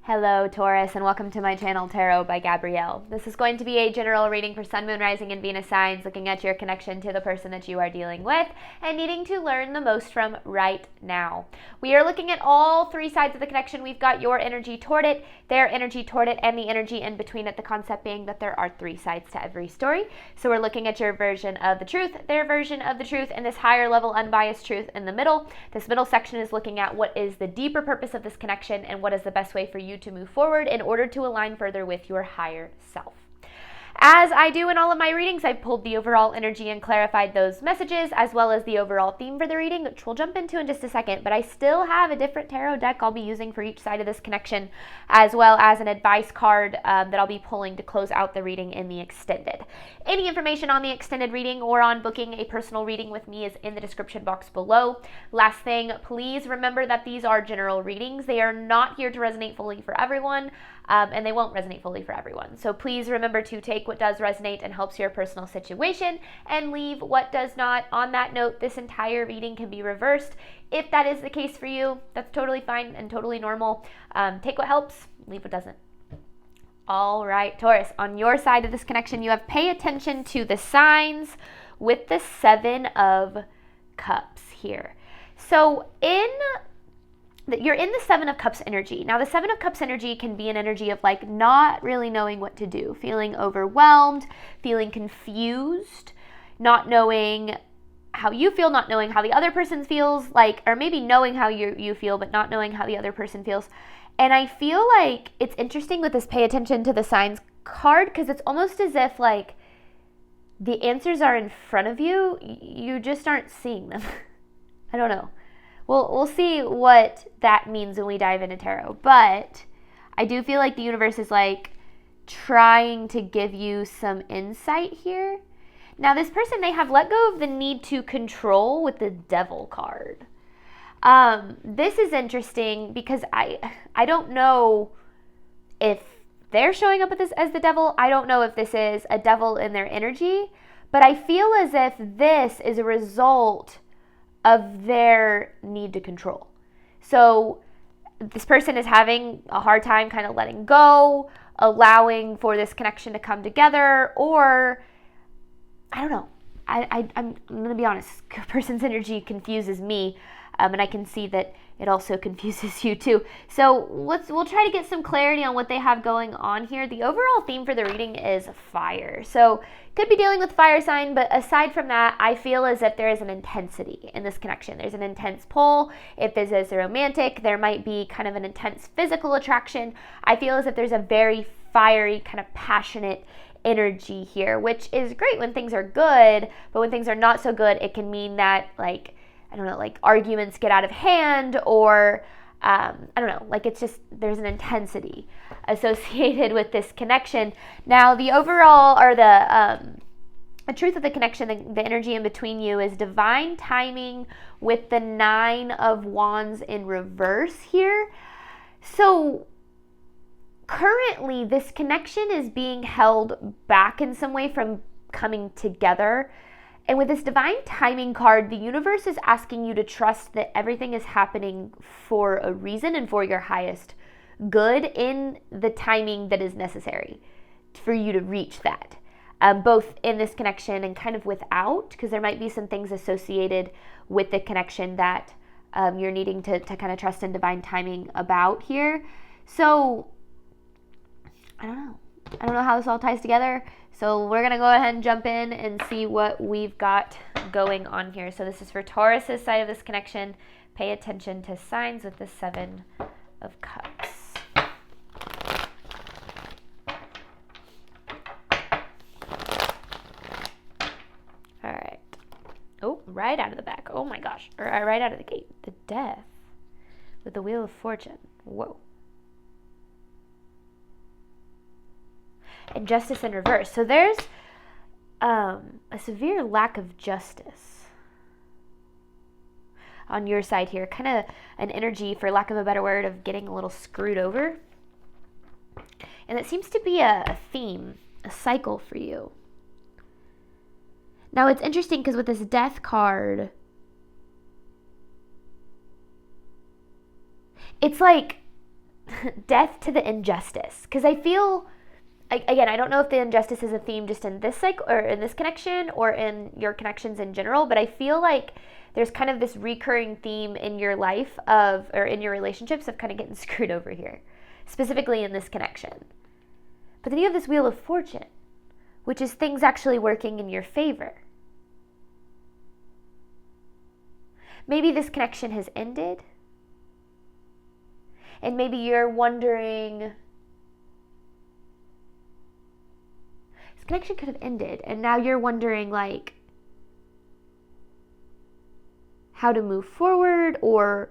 Hello, Taurus, and welcome to my channel, Tarot by Gabrielle. This is going to be a general reading for Sun, Moon, Rising, and Venus signs, looking at your connection to the person that you are dealing with and needing to learn the most from right now. We are looking at all three sides of the connection. We've got your energy toward it, their energy toward it, and the energy in between it, the concept being that there are three sides to every story. So we're looking at your version of the truth, their version of the truth, and this higher level unbiased truth in the middle. This middle section is looking at what is the deeper purpose of this connection and what is the best way for you to move forward in order to align further with your higher self. As I do in all of my readings, I've pulled the overall energy and clarified those messages, as well as the overall theme for the reading, which we'll jump into in just a second, but I still have a different tarot deck I'll be using for each side of this connection, as well as an advice card that I'll be pulling to close out the reading in the extended. Any information on the extended reading or on booking a personal reading with me is in the description box below. Last thing, please remember that these are general readings. They are not here to resonate fully for everyone. And they won't resonate fully for everyone. So please remember to take what does resonate and helps your personal situation and leave what does not. On that note, this entire reading can be reversed. If that is the case for you, that's totally fine and totally normal. Take what helps, leave what doesn't. All right, Taurus, on your side of this connection, you have pay attention to the signs with the Seven of Cups here. So you're in the Seven of Cups energy. Now, the Seven of Cups energy can be an energy of like not really knowing what to do, feeling overwhelmed, feeling confused, not knowing how you feel, not knowing how the other person feels, like, or maybe knowing how you feel, but not knowing how the other person feels. And I feel like it's interesting with this pay attention to the signs card, because it's almost as if like the answers are in front of you, you just aren't seeing them. I don't know. We'll see what that means when we dive into tarot. But I do feel like the universe is like trying to give you some insight here. Now, this person, they have let go of the need to control with the Devil card. This is interesting because I don't know if they're showing up as the devil. I don't know if this is a devil in their energy. But I feel as if this is a result of their need to control. So this person is having a hard time kind of letting go, allowing for this connection to come together, or I don't know. I'm going to be honest. A person's energy confuses me, and I can see that it also confuses you too. So we'll try to get some clarity on what they have going on here. The overall theme for the reading is fire. So could be dealing with fire sign, but aside from that, I feel as if there is an intensity in this connection. There's an intense pull. If this is romantic, there might be kind of an intense physical attraction. I feel as if there's a very fiery, kind of passionate energy here, which is great when things are good, but when things are not so good, it can mean that like, I don't know, like arguments get out of hand, or I don't know, like it's just, there's an intensity associated with this connection. Now, the overall, or the truth of the connection, the energy in between you is divine timing with the Nine of Wands in reverse here. So currently, this connection is being held back in some way from coming together. And with this divine timing card, the universe is asking you to trust that everything is happening for a reason and for your highest good in the timing that is necessary for you to reach that. Both in this connection and kind of without, because there might be some things associated with the connection that you're needing to kind of trust in divine timing about here. So, I don't know how this all ties together. So we're going to go ahead and jump in and see what we've got going on here. So this is for Taurus's side of this connection. Pay attention to signs with the Seven of Cups. All right. Oh, right out of the back. Oh my gosh. Or right out of the gate. The Death with the Wheel of Fortune. Whoa. And Justice in reverse. So there's a severe lack of justice on your side here. Kind of an energy, for lack of a better word, of getting a little screwed over. And it seems to be a theme, a cycle for you. Now, it's interesting because with this Death card, it's like death to the injustice. Because I feel, again, I don't know if the injustice is a theme just in this cycle or in this connection or in your connections in general, but I feel like there's kind of this recurring theme in your life or in your relationships of kind of getting screwed over here, specifically in this connection. But then you have this Wheel of Fortune, which is things actually working in your favor. Maybe this connection has ended, and maybe you're wondering, this connection could have ended, and now you're wondering, like, how to move forward or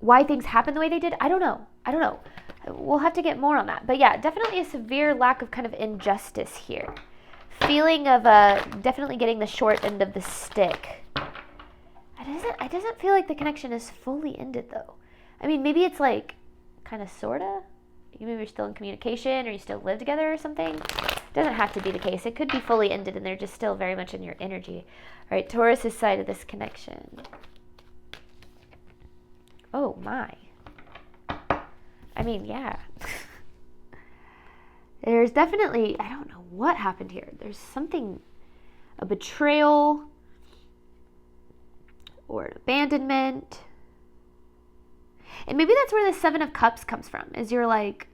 why things happen the way they did. I don't know. We'll have to get more on that. But yeah, definitely a severe lack of kind of injustice here. Feeling of definitely getting the short end of the stick. It doesn't feel like the connection is fully ended though. I mean, maybe it's like kind of sorta. Maybe you're still in communication or you still live together or something. It doesn't have to be the case. It could be fully ended and they're just still very much in your energy. All right, Taurus's side of this connection. Oh my. I mean, yeah. There's definitely, I don't know what happened here. There's something, a betrayal or an abandonment. And maybe that's where the Seven of Cups comes from, is you're like,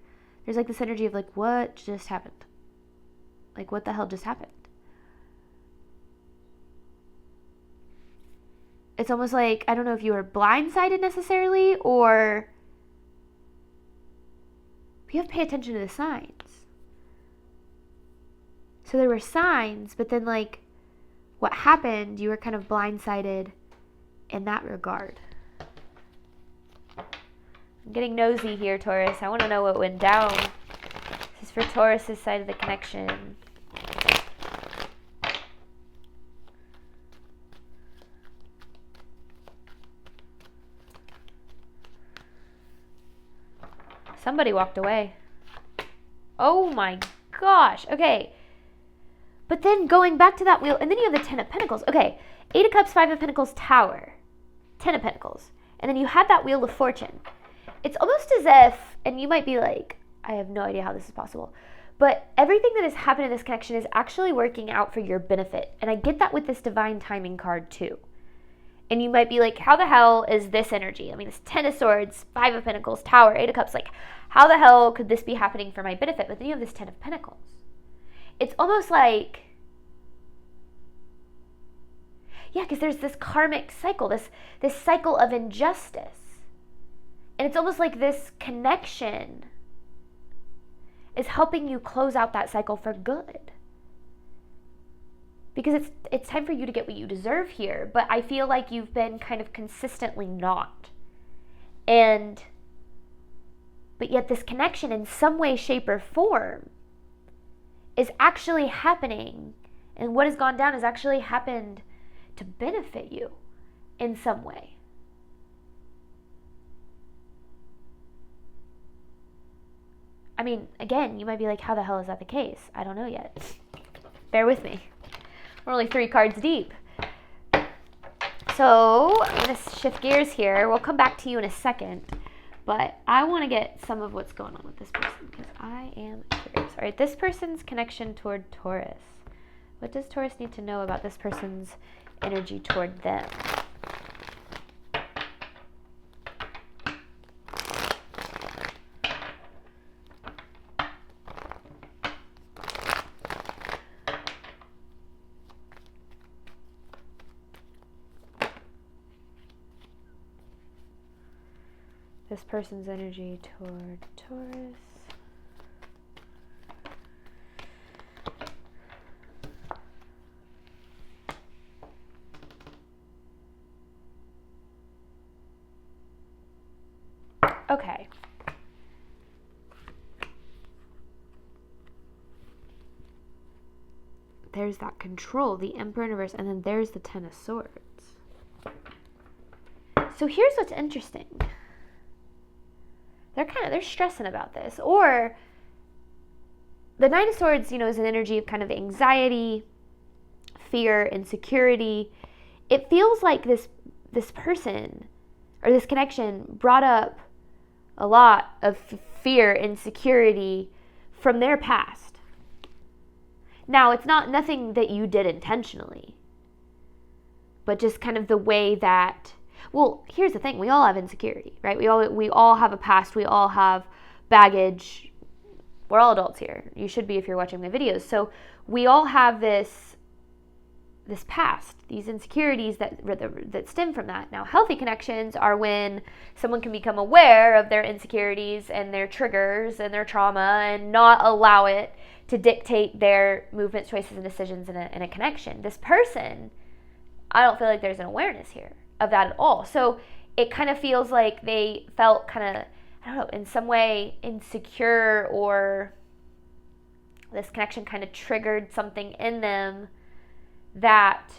there's like this energy of like, what just happened? Like, what the hell just happened? It's almost like, I don't know if you were blindsided necessarily, or you have to pay attention to the signs. So there were signs, but then like what happened, you were kind of blindsided in that regard. I'm getting nosy here, Taurus. I want to know what went down. This is for Taurus's side of the connection. Somebody walked away. Oh my gosh. Okay. But then going back to that wheel, and then you have the Ten of Pentacles. Okay. 8 of Cups, 5 of Pentacles, Tower. 10 of Pentacles. And then you had that Wheel of Fortune. It's almost as if, and you might be like, I have no idea how this is possible, but everything that has happened in this connection is actually working out for your benefit. And I get that with this Divine Timing card too. And you might be like, how the hell is this energy? I mean, it's 10 of Swords, 5 of Pentacles, Tower, 8 of Cups. Like, how the hell could this be happening for my benefit? But then you have this 10 of Pentacles. It's almost like, yeah, because there's this karmic cycle, this cycle of injustice. And it's almost like this connection is helping you close out that cycle for good. Because it's time for you to get what you deserve here, but I feel like you've been kind of consistently not. But yet this connection in some way, shape, or form is actually happening, and what has gone down has actually happened to benefit you in some way. I mean, again, you might be like, how the hell is that the case? I don't know yet. Bear with me. We're only 3 cards deep. So I'm going to shift gears here. We'll come back to you in a second. But I want to get some of what's going on with this person because I am curious. All right, this person's connection toward Taurus. What does Taurus need to know about this person's energy toward them? This person's energy toward Taurus. Okay. There's that control, the Emperor in reverse, and then there's the 10 of Swords. So here's what's interesting. They're stressing about this. Or the Nine of Swords, is an energy of kind of anxiety, fear, insecurity. It feels like this person or this connection brought up a lot of fear, insecurity from their past. Now, it's nothing that you did intentionally, but just kind of the way that, well, here's the thing, we all have insecurity, right? We all have a past, we all have baggage. We're all adults here. You should be if you're watching my videos. So we all have this past, these insecurities that stem from that. Now, healthy connections are when someone can become aware of their insecurities and their triggers and their trauma and not allow it to dictate their movements, choices, and decisions in a connection. This person, I don't feel like there's an awareness here of that at all. So it kind of feels like they felt kind of, I don't know, in some way insecure, or this connection kind of triggered something in them that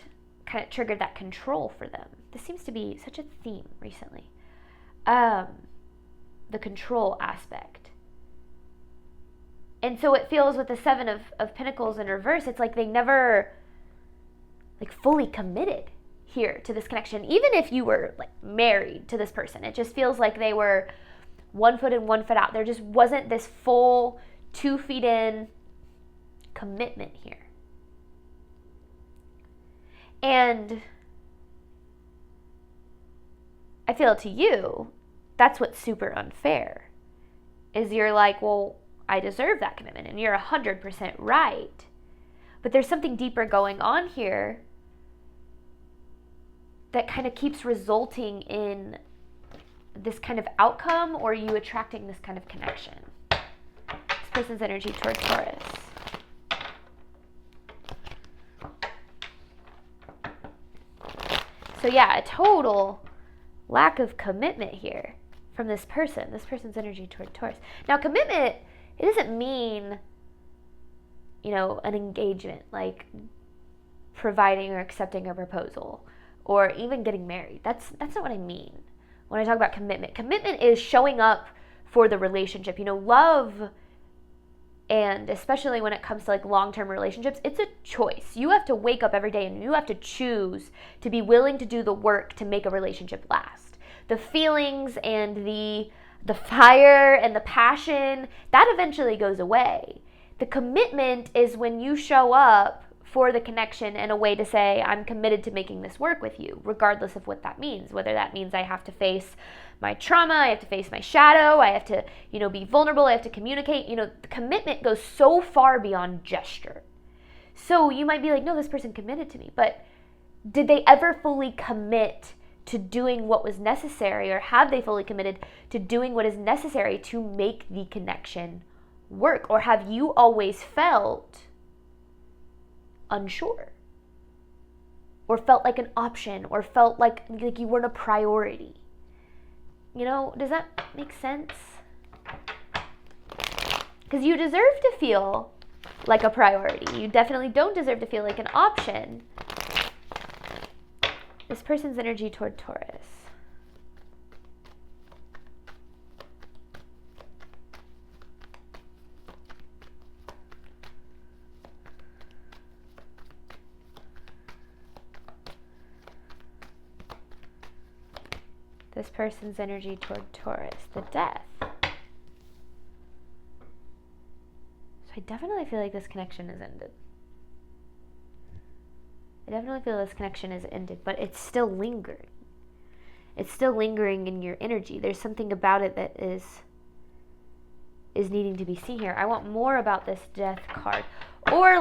kind of triggered that control for them. This seems to be such a theme recently. The control aspect. And so it feels with the Seven of Pentacles in reverse, it's like they never fully committed here to this connection. Even if you were married to this person, it just feels like they were 1 foot in, 1 foot out. There just wasn't this full 2 feet in commitment here. And I feel to you, that's what's super unfair, is you're like, well, I deserve that commitment, and you're 100% right. But there's something deeper going on here that kind of keeps resulting in this kind of outcome, or you attracting this kind of connection. This person's energy toward Taurus. So yeah, a total lack of commitment here from this person. This person's energy toward Taurus. Now, commitment, it doesn't mean, an engagement, like providing or accepting a proposal, or even getting married. That's not what I mean when I talk about commitment. Commitment is showing up for the relationship. Love, and especially when it comes to long-term relationships, it's a choice. You have to wake up every day and you have to choose to be willing to do the work to make a relationship last. The feelings and the fire and the passion, that eventually goes away. The commitment is when you show up for the connection in a way to say, I'm committed to making this work with you, regardless of what that means. Whether that means I have to face my trauma, I have to face my shadow, I have to, be vulnerable, I have to communicate. The commitment goes so far beyond gesture. So you might be like, no, this person committed to me, but did they ever fully commit to doing what was necessary, or have they fully committed to doing what is necessary to make the connection work? Or have you always felt unsure, or felt like an option, or felt like you weren't a priority? Does that make sense? Because you deserve to feel like a priority. You definitely don't deserve to feel like an option. This person's energy toward Taurus. This person's energy toward Taurus, the Death. So I definitely feel like this connection is ended. I definitely feel this connection is ended, but it's still lingering. It's still lingering in your energy. There's something about it that is needing to be seen here. I want more about this Death card. Or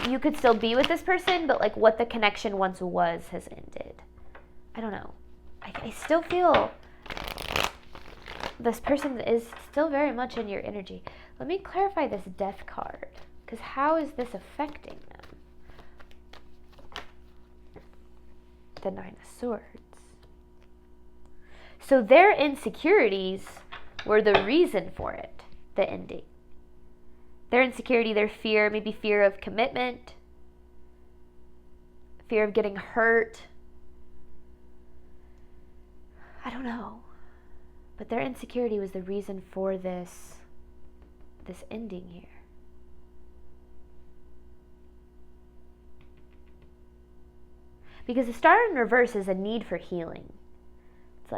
you could still be with this person, but what the connection once was has ended. I don't know. I still feel this person is still very much in your energy. Let me clarify this Death card, because how is this affecting them? The Nine of Swords. So their insecurities were the reason for it, the ending. Their insecurity, their fear, maybe fear of commitment, fear of getting hurt. I don't know. But their insecurity was the reason for this ending here. Because the Star in reverse is a need for healing. It's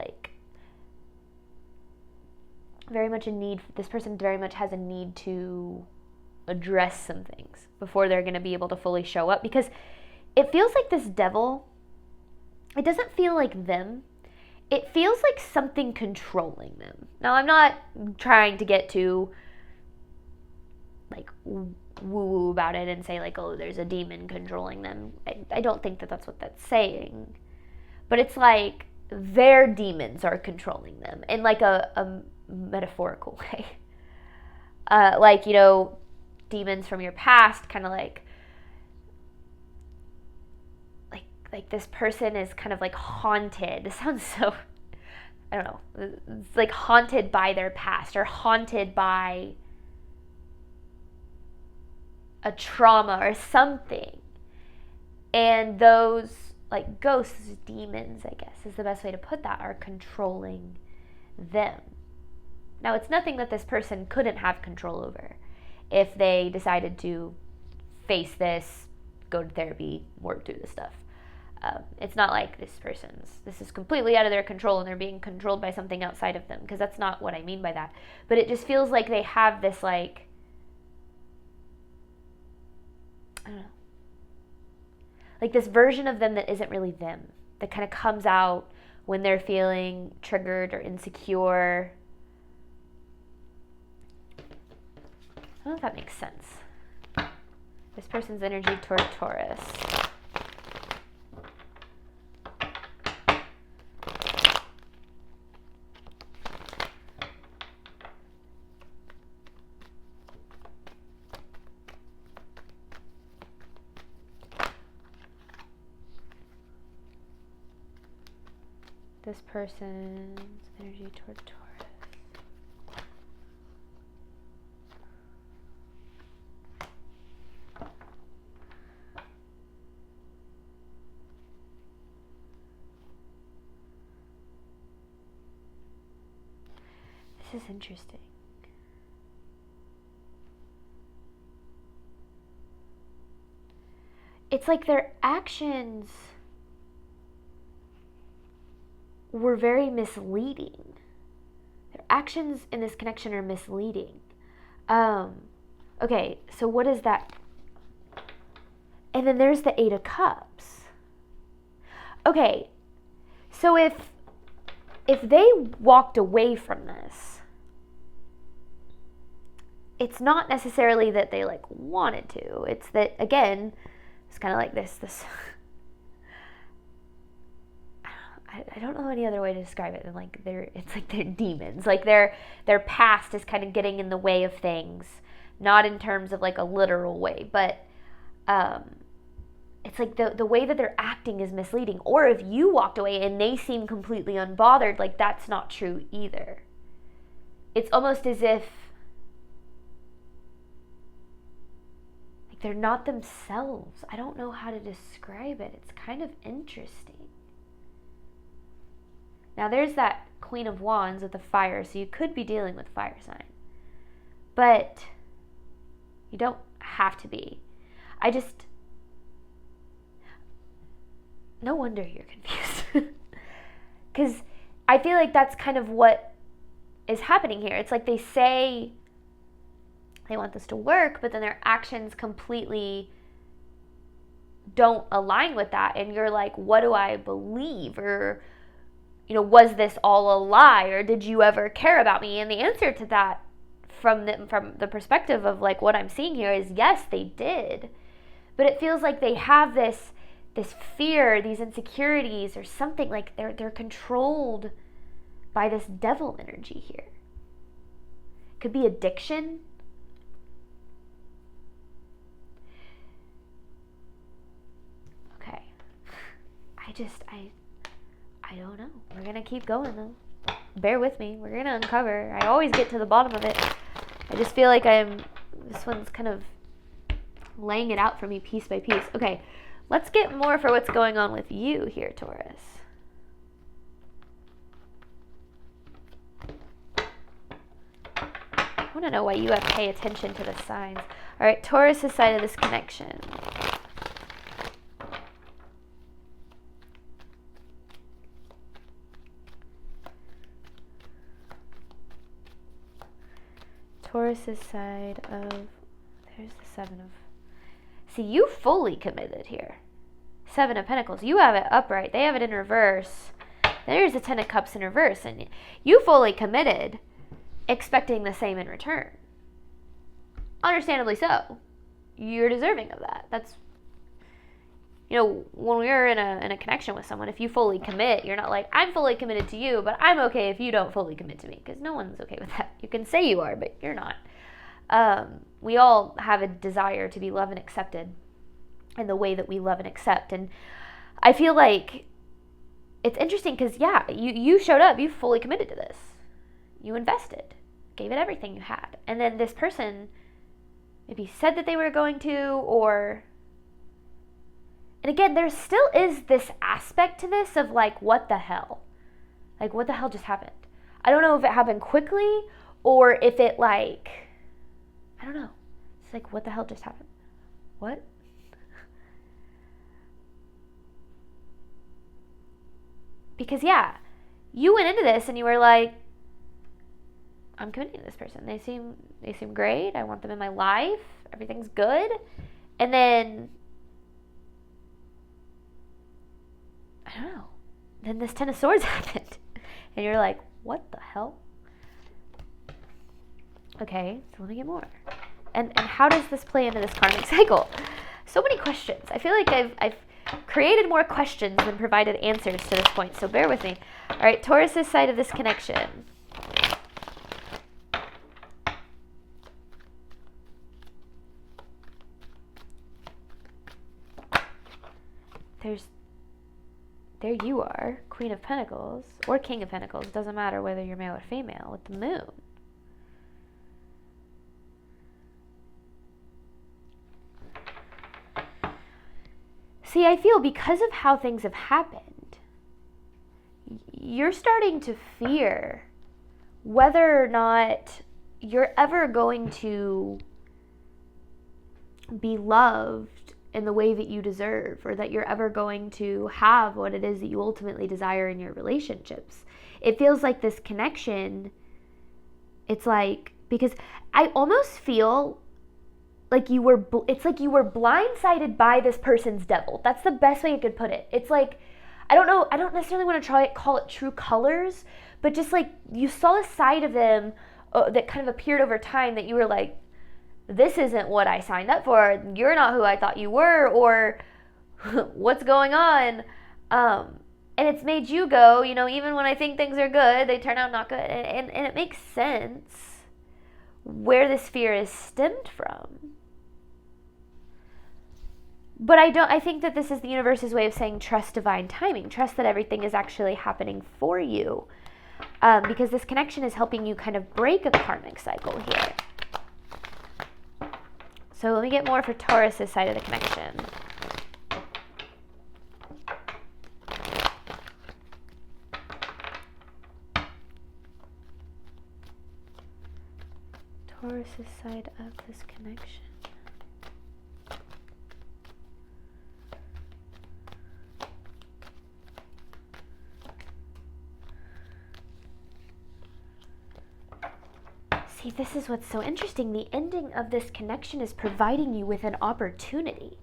very much a need, this person very much has a need to address some things before they're going to be able to fully show up, because it feels like this devil, it doesn't feel like them. It feels like something controlling them. Now, I'm not trying to get too like woo-woo about it and say like, oh, there's a demon controlling them. I don't think that that's what that's saying. But it's like their demons are controlling them in like a metaphorical way. Like, you know, demons from your past, kind of like this person is kind of like haunted. This sounds so, I don't know. It's like haunted by their past, or haunted by a trauma or something. And those like ghosts, demons, I guess is the best way to put that, are controlling them. Now, it's nothing that this person couldn't have control over if they decided to face this, go to therapy, work through this stuff. It's not like this is completely out of their control and they're being controlled by something outside of them, because that's not what I mean by that. But it just feels like they have this like, I don't know, like this version of them that isn't really them, that kind of comes out when they're feeling triggered or insecure. I don't know if that makes sense. This person's energy toward Taurus. This person's energy toward Taurus. This is interesting. It's like their actions were very misleading. Their actions in this connection are misleading. Okay, so what is that? And then there's the 8 of Cups. Okay, so if they walked away from this, it's not necessarily that they like wanted to. It's that, again, it's kind of like this I don't know any other way to describe it than like it's like they're demons. Like their past is kind of getting in the way of things, not in terms of like a literal way, but it's like the way that they're acting is misleading. Or if you walked away and they seem completely unbothered, like that's not true either. It's almost as if like they're not themselves. I don't know how to describe it. It's kind of interesting. Now, there's that Queen of Wands with the fire, so you could be dealing with fire sign. But you don't have to be. No wonder you're confused. Because I feel like that's kind of what is happening here. It's like they say they want this to work, but then their actions completely don't align with that. And you're like, what do I believe? Or, you know, was this all a lie, or did you ever care about me? And the answer to that from the perspective of like what I'm seeing here is yes, they did. But it feels like they have this fear, these insecurities, or something, like they're controlled by this devil energy here. Could be addiction. Okay. I don't know. We're going to keep going, though. Bear with me. We're going to uncover. I always get to the bottom of it. I just feel like this one's kind of laying it out for me piece by piece. Okay, let's get more for what's going on with you here, Taurus. I want to know why you have to pay attention to the signs. All right, Taurus' side of this connection. Taurus's side of, there's the 7 of, see, you fully committed here. 7 of Pentacles. You have it upright. They have it in reverse. There's the 10 of Cups in reverse. And you fully committed, expecting the same in return. Understandably so. You're deserving of that. That's, you know, when we're in a connection with someone, if you fully commit, you're not like, I'm fully committed to you, but I'm okay if you don't fully commit to me. Because no one's okay with that. You can say you are, but you're not. We all have a desire to be loved and accepted in the way that we love and accept. And I feel like it's interesting because, yeah, you showed up. You fully committed to this. You invested. Gave it everything you had. And then this person maybe said that they were going to, or... And again, there still is this aspect to this of like, what the hell? Like, what the hell just happened? I don't know if it happened quickly or if it like... I don't know. It's like, what the hell just happened? What? Because, yeah, you went into this and you were like, I'm committing to this person. They seem great. I want them in my life. Everything's good. And then, I don't know. Then this 10 of Swords happened. And you're like, what the hell? Okay, so let me get more. And how does this play into this karmic cycle? So many questions. I feel like I've created more questions than provided answers to this point, so bear with me. All right, Taurus's side of this connection. There you are, Queen of Pentacles, or King of Pentacles, doesn't matter whether you're male or female, with the Moon. See, I feel because of how things have happened, you're starting to fear whether or not you're ever going to be loved in the way that you deserve, or that you're ever going to have what it is that you ultimately desire in your relationships. It feels like this connection, it's like, because I almost feel like it's like you were blindsided by this person's devil. That's the best way I could put it. It's like, I don't know, I don't necessarily want to call it true colors, but just like you saw a side of them that kind of appeared over time that you were like, this isn't what I signed up for. You're not who I thought you were, or what's going on? And it's made you go, you know, even when I think things are good, they turn out not good. And it makes sense where this fear is stemmed from. But I think that this is the universe's way of saying trust divine timing. Trust that everything is actually happening for you. Because this connection is helping you kind of break a karmic cycle here. So let me get more for Taurus's side of the connection. Taurus's side of this connection. See, this is what's so interesting. The ending of this connection is providing you with an opportunity.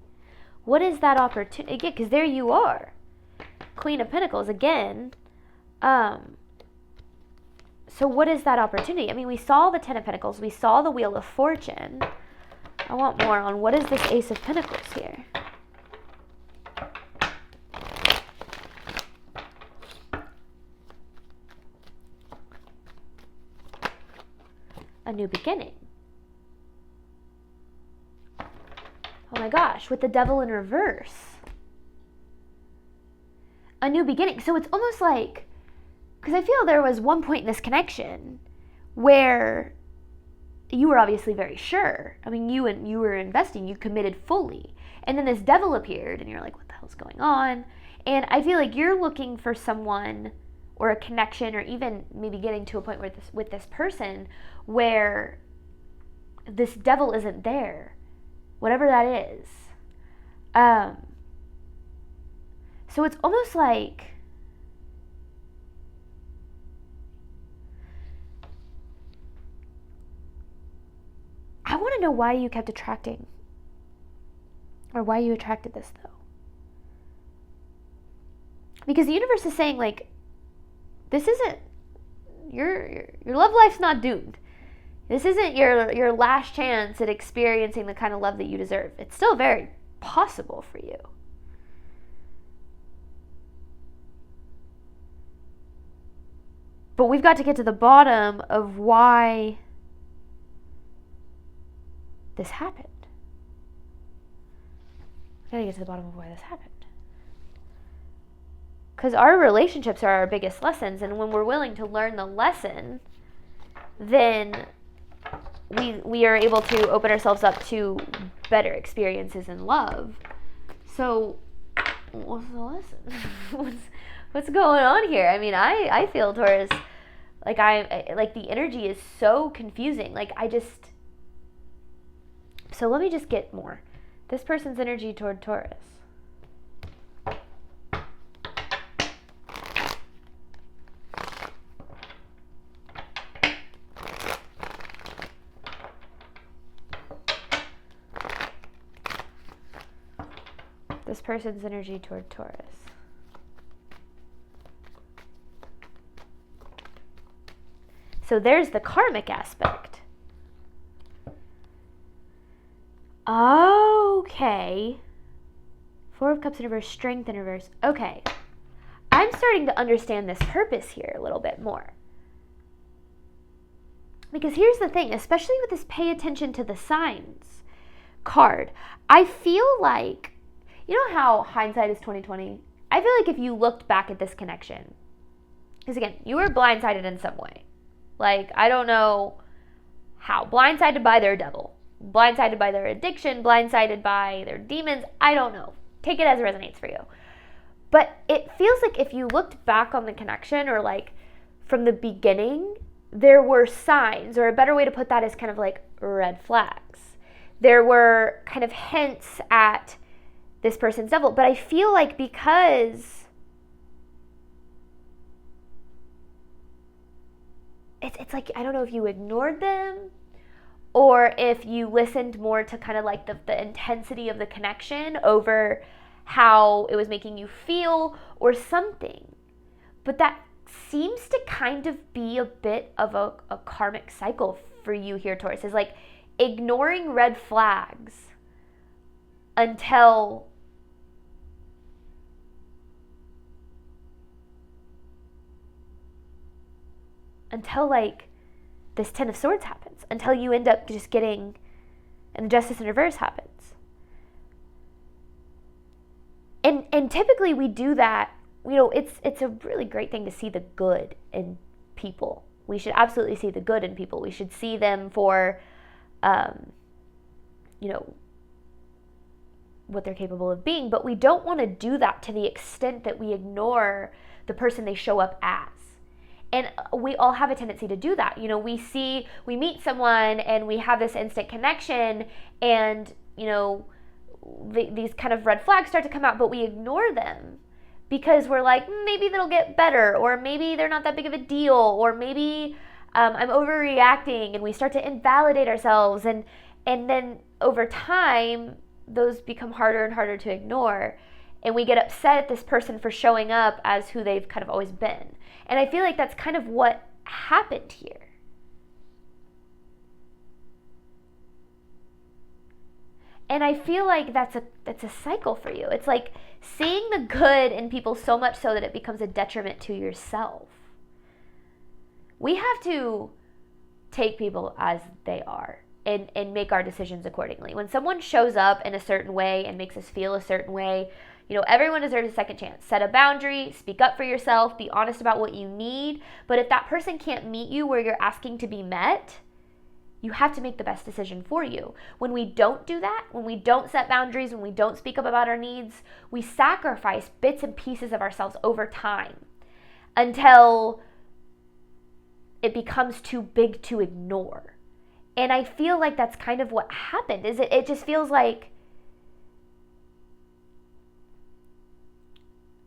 What is that opportunity? Yeah, because there you are. Queen of Pentacles again. So what is that opportunity? I mean, we saw the 10 of Pentacles. We saw the Wheel of Fortune. I want more on what is this Ace of Pentacles here. A new beginning. Oh my gosh, with the Devil in reverse. A new beginning. So it's almost like, because I feel there was one point in this connection where you were obviously very sure. I mean, you were investing, you committed fully. And then this Devil appeared and you're like, what the hell's going on? And I feel like you're looking for someone or a connection, or even maybe getting to a point with this person where this devil isn't there, whatever that is. So it's almost like want to know why you kept attracting, or why you attracted this though. Because the universe is saying, like, this isn't, your love life's not doomed. This isn't your last chance at experiencing the kind of love that you deserve. It's still very possible for you. But we've got to get to the bottom of why this happened. We gotta get to the bottom of why this happened. Because our relationships are our biggest lessons, and when we're willing to learn the lesson, then we are able to open ourselves up to better experiences in love. So, what's the lesson? what's going on here? I mean, I feel, Taurus, like the energy is so confusing. Like, so let me just get more. This person's energy toward Taurus. This person's energy toward Taurus. So there's the karmic aspect. Okay. Four of Cups in reverse, Strength in reverse. Okay. I'm starting to understand this purpose here a little bit more. Because here's the thing, especially with this pay attention to the signs card, I feel like, you know how hindsight is 20/20? I feel like if you looked back at this connection, because again, you were blindsided in some way. Like, I don't know how. Blindsided by their devil. Blindsided by their addiction. Blindsided by their demons. I don't know. Take it as it resonates for you. But it feels like if you looked back on the connection, or like from the beginning, there were signs, or a better way to put that is kind of like red flags. There were kind of hints at this person's devil. But I feel like because it's like, I don't know if you ignored them or if you listened more to kind of like the intensity of the connection over how it was making you feel or something. But that seems to kind of be a bit of a karmic cycle for you here, Taurus, is like ignoring red flags until like this Ten of Swords happens, until you end up just getting, and the Justice in reverse happens. And typically we do that, you know, it's a really great thing to see the good in people. We should absolutely see the good in people. We should see them for, you know, what they're capable of being, but we don't want to do that to the extent that we ignore the person they show up as. And we all have a tendency to do that. You know, we meet someone and we have this instant connection, and, you know, these kind of red flags start to come out, but we ignore them because we're like, maybe they'll get better, or maybe they're not that big of a deal, or maybe I'm overreacting, and we start to invalidate ourselves. And then over time, those become harder and harder to ignore. And we get upset at this person for showing up as who they've kind of always been. And I feel like that's kind of what happened here. And I feel like that's a cycle for you. It's like seeing the good in people so much so that it becomes a detriment to yourself. We have to take people as they are and make our decisions accordingly. When someone shows up in a certain way and makes us feel a certain way, you know, everyone deserves a second chance. Set a boundary, speak up for yourself, be honest about what you need. But if that person can't meet you where you're asking to be met, you have to make the best decision for you. When we don't do that, when we don't set boundaries, when we don't speak up about our needs, we sacrifice bits and pieces of ourselves over time until it becomes too big to ignore. And I feel like that's kind of what happened. It just feels like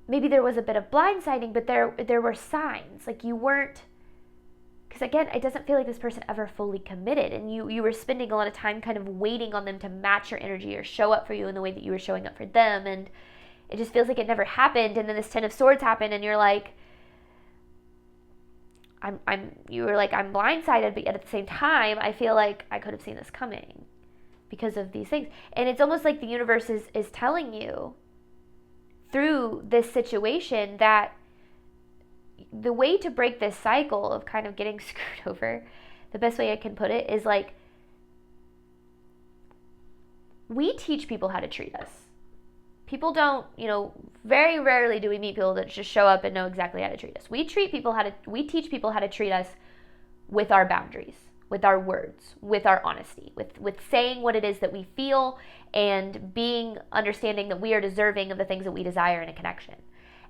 maybe there was a bit of blindsiding, but there were signs. Like you weren't Because again, it doesn't feel like this person ever fully committed, and you were spending a lot of time kind of waiting on them to match your energy or show up for you in the way that you were showing up for them, and it just feels like it never happened. And then this Ten of Swords happened, and you're like, I'm blindsided, but yet at the same time, I feel like I could have seen this coming because of these things. And it's almost like the universe is telling you through this situation that the way to break this cycle of kind of getting screwed over, the best way I can put it is like, we teach people how to treat us. People don't, very rarely do we meet people that just show up and know exactly how to treat us. We teach people how to treat us with our boundaries, with our words, with our honesty, with saying what it is that we feel, and being understanding that we are deserving of the things that we desire in a connection.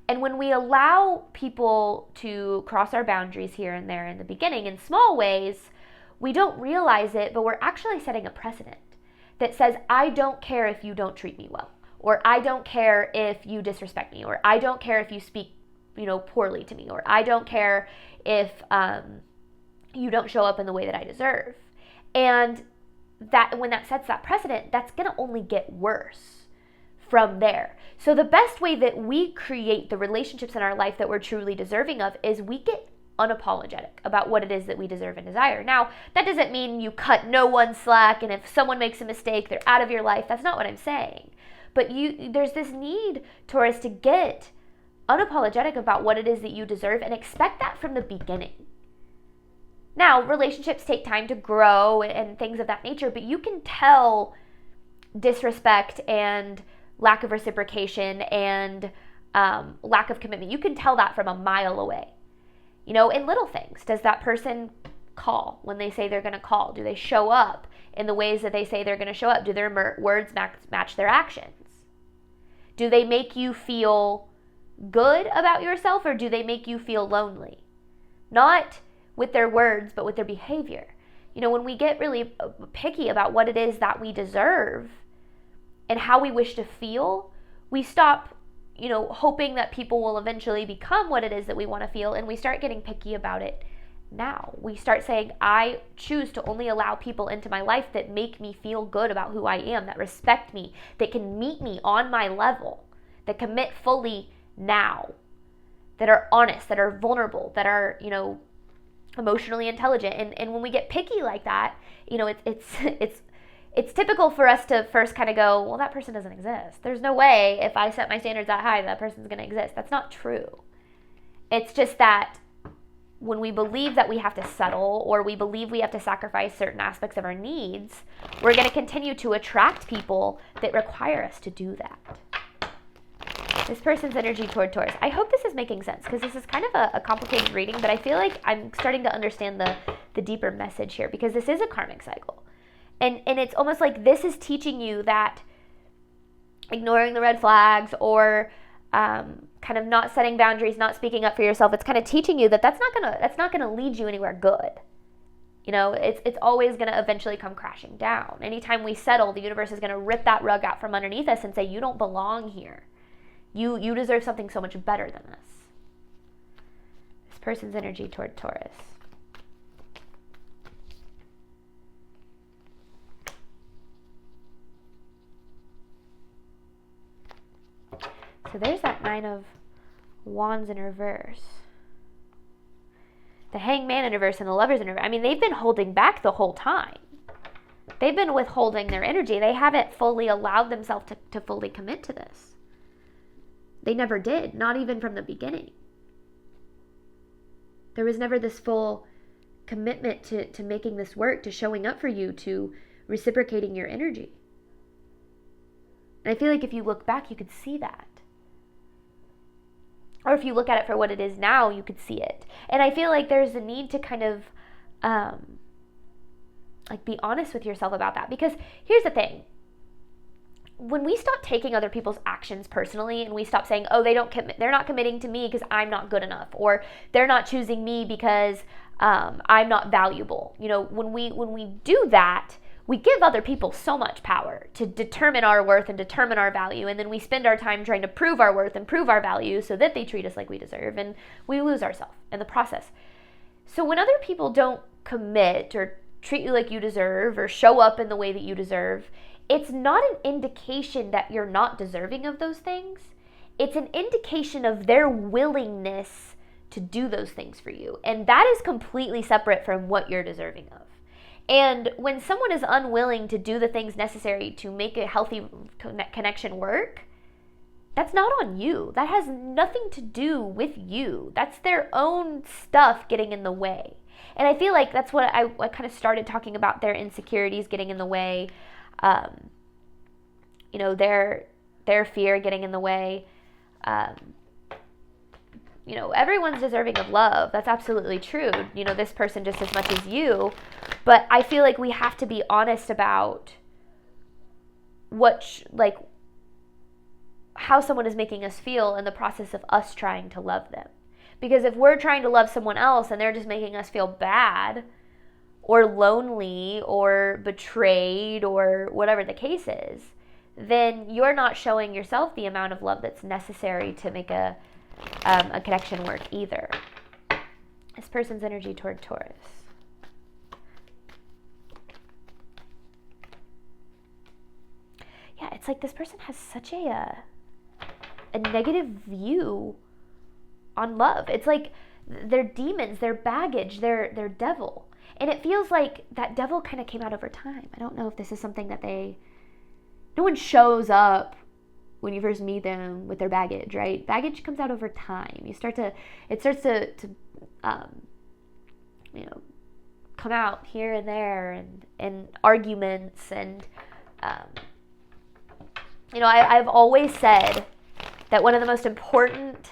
And when we allow people to cross our boundaries here and there in the beginning in small ways, we don't realize it, but we're actually setting a precedent that says, I don't care if you don't treat me well, or I don't care if you disrespect me, or I don't care if you speak, poorly to me, or I don't care if you don't show up in the way that I deserve. And that when that sets that precedent, that's going to only get worse from there. So the best way that we create the relationships in our life that we're truly deserving of is we get unapologetic about what it is that we deserve and desire. Now, that doesn't mean you cut no one slack, and if someone makes a mistake, they're out of your life. That's not what I'm saying. But there's this need, Taurus, to get unapologetic about what it is that you deserve and expect that from the beginning. Now, relationships take time to grow and things of that nature, but you can tell disrespect and lack of reciprocation and lack of commitment. You can tell that from a mile away. In little things. Does that person call when they say they're going to call? Do they show up in the ways that they say they're going to show up? Do their words match their actions? Do they make you feel good about yourself, or do they make you feel lonely? Not with their words, but with their behavior. When we get really picky about what it is that we deserve and how we wish to feel, we stop, hoping that people will eventually become what it is that we want to feel, and we start getting picky about it now. We start saying, I choose to only allow people into my life that make me feel good about who I am, that respect me, that can meet me on my level, that commit fully now, that are honest, that are vulnerable, that are, emotionally intelligent. And when we get picky like that, it's typical for us to first kind of go, well, that person doesn't exist. There's no way if I set my standards that high, that person's going to exist. That's not true. It's just that when we believe that we have to settle, or we believe we have to sacrifice certain aspects of our needs, we're going to continue to attract people that require us to do that. This person's energy toward Taurus. I hope this is making sense, because this is kind of a complicated reading, but I feel like I'm starting to understand the deeper message here, because this is a karmic cycle. And it's almost like this is teaching you that ignoring the red flags, or kind of not setting boundaries, not speaking up for yourself, it's kind of teaching you that that's not gonna lead you anywhere good. It's always gonna eventually come crashing down. Anytime we settle, the universe is gonna rip that rug out from underneath us and say, you don't belong here. You deserve something so much better than this. This person's energy toward Taurus. So there's that Nine of Wands in reverse. The Hangman in reverse and the Lovers in reverse. I mean, they've been holding back the whole time. They've been withholding their energy. They haven't fully allowed themselves to fully commit to this. They never did, not even from the beginning. There was never this full commitment to making this work, to showing up for you, to reciprocating your energy. And I feel like if you look back, you could see that. Or if you look at it for what it is now, you could see it. And I feel like there's a need to kind of be honest with yourself about that. Because here's the thing. When we stop taking other people's actions personally, and we stop saying, oh, they're not committing to me because I'm not good enough, or they're not choosing me because I'm not valuable. When we do that, we give other people so much power to determine our worth and determine our value, and then we spend our time trying to prove our worth and prove our value so that they treat us like we deserve, and we lose ourselves in the process. So when other people don't commit or treat you like you deserve or show up in the way that you deserve, it's not an indication that you're not deserving of those things. It's an indication of their willingness to do those things for you. And that is completely separate from what you're deserving of. And when someone is unwilling to do the things necessary to make a healthy connection work, that's not on you. That has nothing to do with you. That's their own stuff getting in the way. And I feel like that's what I kind of started talking about, their insecurities getting in the way, their fear getting in the way. Everyone's deserving of love. That's absolutely true. This person just as much as you. But I feel like we have to be honest about how someone is making us feel in the process of us trying to love them. Because if we're trying to love someone else and they're just making us feel bad or lonely or betrayed or whatever the case is, then you're not showing yourself the amount of love that's necessary to make a connection work either. This person's energy toward Taurus. Yeah, it's like this person has such a negative view on love. It's like their demons, their baggage, their devil. And it feels like that devil kind of came out over time. I don't know if this is something that no one shows up when you first meet them with their baggage, right? Baggage comes out over time. It starts to come out here and there and arguments and I've always said that one of the most important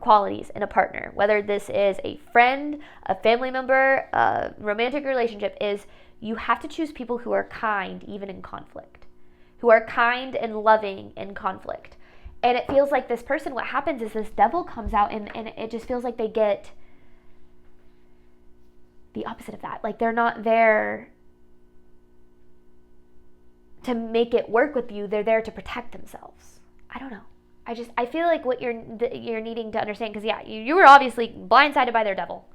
qualities in a partner, whether this is a friend, a family member, a romantic relationship, is you have to choose people who are kind even in conflict, who are kind and loving in conflict. And it feels like this person, what happens is this devil comes out and it just feels like they get the opposite of that. Like they're not there to make it work with you. They're there to protect themselves. I don't know. I feel like what you're needing to understand, because yeah, you were obviously blindsided by their devil.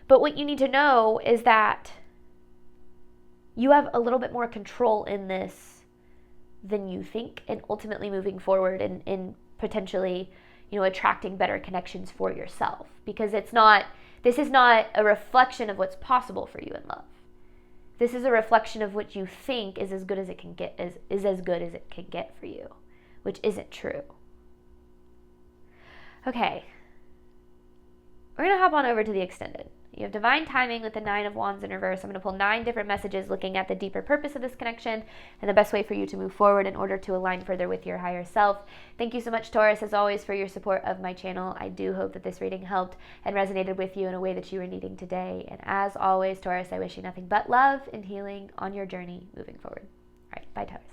But what you need to know is that you have a little bit more control in this than you think, and ultimately moving forward and potentially, attracting better connections for yourself. Because this is not a reflection of what's possible for you in love. This is a reflection of what you think is as good as it can get, is as good as it can get for you, which isn't true. Okay. We're going to hop on over to the extended. You have divine timing with the 9 of Wands in reverse. I'm going to pull 9 different messages looking at the deeper purpose of this connection and the best way for you to move forward in order to align further with your higher self. Thank you so much, Taurus, as always, for your support of my channel. I do hope that this reading helped and resonated with you in a way that you were needing today. And as always, Taurus, I wish you nothing but love and healing on your journey moving forward. All right, bye, Taurus.